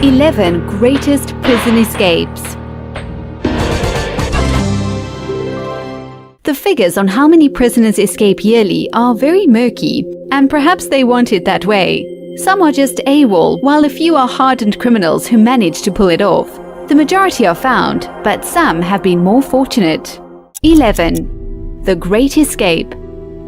11 Greatest Prison Escapes. The figures on how many prisoners escape yearly are very murky, and perhaps they want it that way. Some are just AWOL, while a few are hardened criminals who manage to pull it off. The majority are found, but some have been more fortunate. 11. The Great Escape.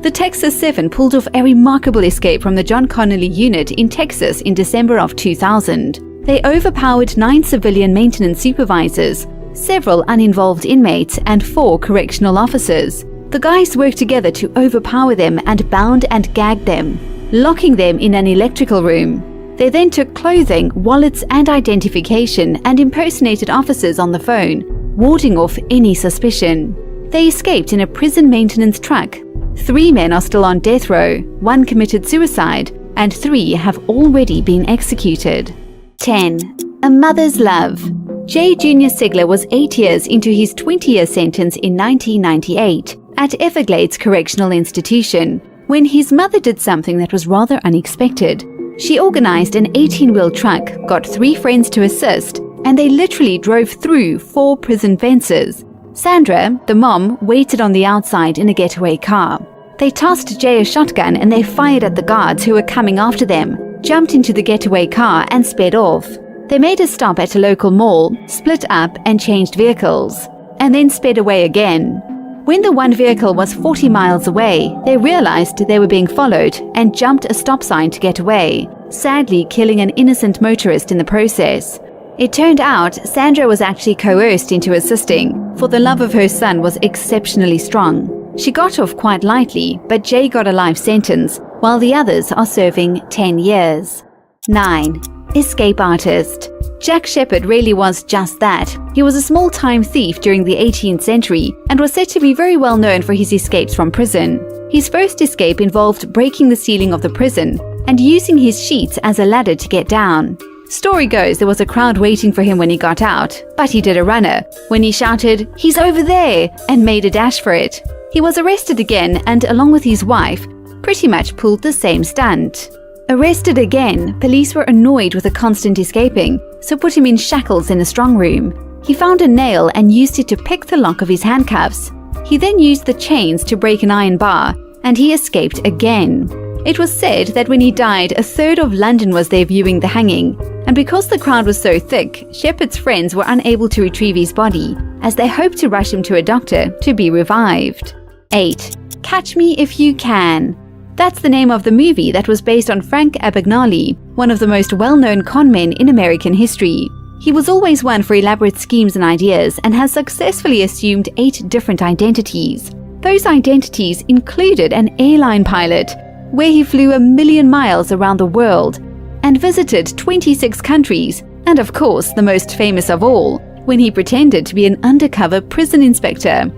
The Texas 7 pulled off a remarkable escape from the John Connolly unit in Texas in December of 2000. They overpowered 9 civilian maintenance supervisors, several uninvolved inmates, and 4 correctional officers. The guys worked together to overpower them and bound and gagged them, locking them in an electrical room. They then took clothing, wallets, and identification and impersonated officers on the phone, warding off any suspicion. They escaped in a prison maintenance truck. 3 men are still on death row, 1 committed suicide, and 3 have already been executed. 10. A Mother's Love. J. Junior Sigler was 8 years into his 20-year sentence in 1998 at Everglades Correctional Institution when his mother did something that was rather unexpected. She organized an 18-wheel truck, got 3 friends to assist, and they literally drove through 4 prison fences. Sandra, the mom, waited on the outside in a getaway car. They tossed Jay a shotgun and they fired at the guards who were coming after them, jumped into the getaway car and sped off. They made a stop at a local mall, split up and changed vehicles, and then sped away again. When the one vehicle was 40 miles away, they realized they were being followed and jumped a stop sign to get away, sadly killing an innocent motorist in the process. It turned out Sandra was actually coerced into assisting, for the love of her son was exceptionally strong. She got off quite lightly, but Jay got a life sentence, while the others are serving 10 years. 9. Escape Artist. Jack Shepherd really was just that. He was a small-time thief during the 18th century and was said to be very well known for his escapes from prison. His first escape involved breaking the ceiling of the prison and using his sheets as a ladder to get down. Story goes there was a crowd waiting for him when he got out, but he did a runner when he shouted, "He's over there!" and made a dash for it. He was arrested again and, along with his wife, pretty much pulled the same stunt. Arrested again, police were annoyed with the constant escaping, so put him in shackles in a strong room. He found a nail and used it to pick the lock of his handcuffs. He then used the chains to break an iron bar, and he escaped again. It was said that when he died, a third of London was there viewing the hanging, and because the crowd was so thick, Shepherd's friends were unable to retrieve his body, as they hoped to rush him to a doctor to be revived. 8. Catch Me If You Can. That's the name of the movie that was based on Frank Abagnale, one of the most well-known con men in American history. He was always one for elaborate schemes and ideas and has successfully assumed 8 different identities. Those identities included an airline pilot, where he flew 1 million miles around the world and visited 26 countries, and of course the most famous of all, when he pretended to be an undercover prison inspector.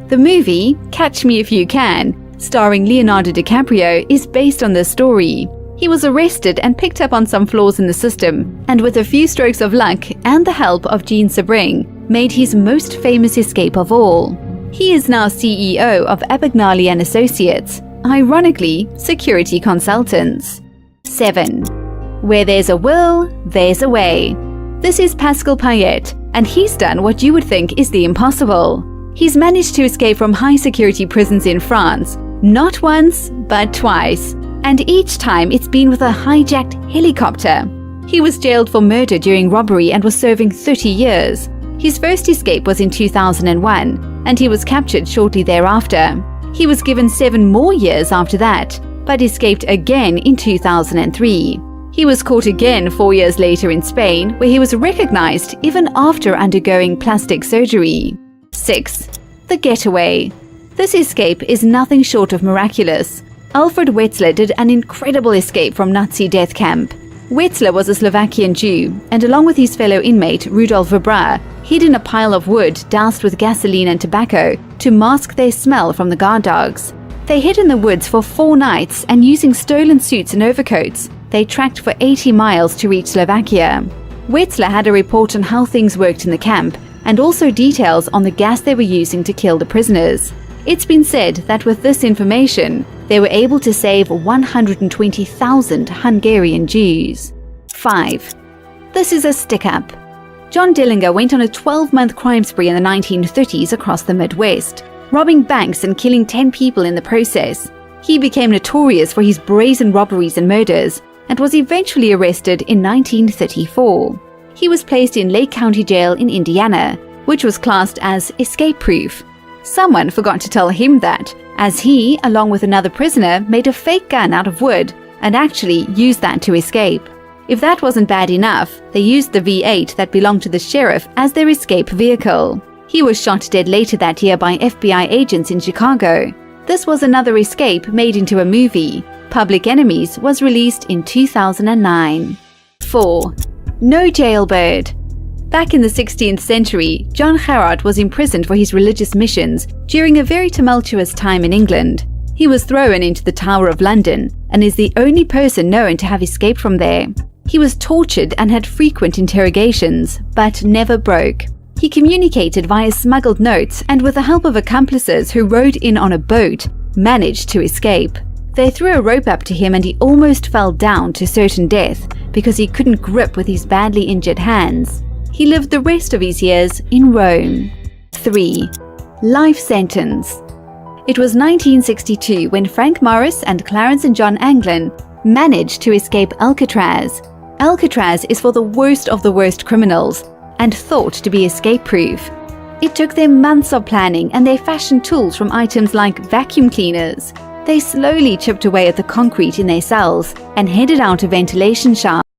The movie, Catch Me If You Can, starring Leonardo DiCaprio, is based on this story. He was arrested and picked up on some flaws in the system, and with a few strokes of luck and the help of Gene Sebring, made his most famous escape of all. He is now CEO of Abagnale & Associates, ironically, security consultants. 7. Where there's a will, there's a way. This is Pascal Payet, and he's done what you would think is the impossible. He's managed to escape from high-security prisons in France, not once, but twice, and each time it's been with a hijacked helicopter. He was jailed for murder during robbery and was serving 30 years. His first escape was in 2001, and he was captured shortly thereafter. He was given 7 more years after that, but escaped again in 2003. He was caught again 4 years later in Spain, where he was recognized even after undergoing plastic surgery. 6. The Getaway. This escape is nothing short of miraculous. Alfred Wetzler did an incredible escape from Nazi death camp. Wetzler was a Slovakian Jew, and along with his fellow inmate Rudolf Verbra, hid in a pile of wood doused with gasoline and tobacco to mask their smell from the guard dogs. They hid in the woods for 4 nights, and using stolen suits and overcoats, they tracked for 80 miles to reach Slovakia. Wetzler had a report on how things worked in the camp, and also details on the gas they were using to kill the prisoners. It's been said that with this information, they were able to save 120,000 Hungarian Jews. 5. This is a stick-up. John Dillinger went on a 12-month crime spree in the 1930s across the Midwest, robbing banks and killing 10 people in the process. He became notorious for his brazen robberies and murders and was eventually arrested in 1934. He was placed in Lake County Jail in Indiana, which was classed as escape-proof. Someone forgot to tell him that, as he, along with another prisoner, made a fake gun out of wood and actually used that to escape. If that wasn't bad enough, they used the V8 that belonged to the sheriff as their escape vehicle. He was shot dead later that year by FBI agents in Chicago. This was another escape made into a movie. Public Enemies was released in 2009. 4. No jailbird. Back in the 16th century, John Gerard was imprisoned for his religious missions during a very tumultuous time in England. He was thrown into the Tower of London and is the only person known to have escaped from there. He was tortured and had frequent interrogations, but never broke. He communicated via smuggled notes and with the help of accomplices who rowed in on a boat, managed to escape. They threw a rope up to him and he almost fell down to certain death because he couldn't grip with his badly injured hands. He lived the rest of his years in Rome. 3. Life sentence. It was 1962 when Frank Morris and Clarence and John Anglin managed to escape Alcatraz. Alcatraz is for the worst criminals and thought to be escape-proof. It took them months of planning and they fashioned tools from items like vacuum cleaners. They slowly chipped away at the concrete in their cells and headed out a ventilation shaft.